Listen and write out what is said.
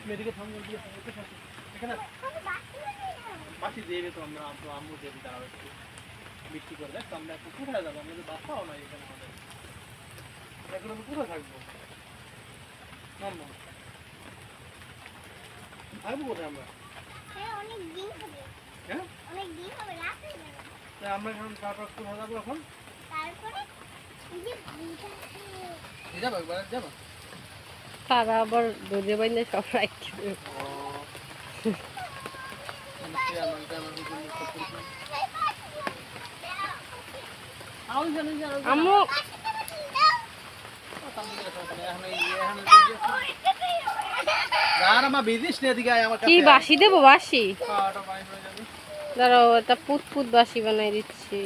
মেয়েদিকে থামবো দিয়ে এখানে বাসি দেবে তো আমরা আম্মু দেবে তারা একটু বৃষ্টি করে দেখ আমরা একটু কোথায় যাবো আমরা তো বাসাও নাই এখানে আমাদের এখন আমি কোথায় থাকবো থাকবো কোথায় আমরা হ্যাঁ আমরা এখন তারপর কোথায় যাবো এখন যাবো একবার যাবো তারা আবার দুধে বাইন্দে সব রাখছে আম্মু কি বাসি দেবো বাসি দাঁড়াও একটা পুত পুত বাসি বানাই দিচ্ছি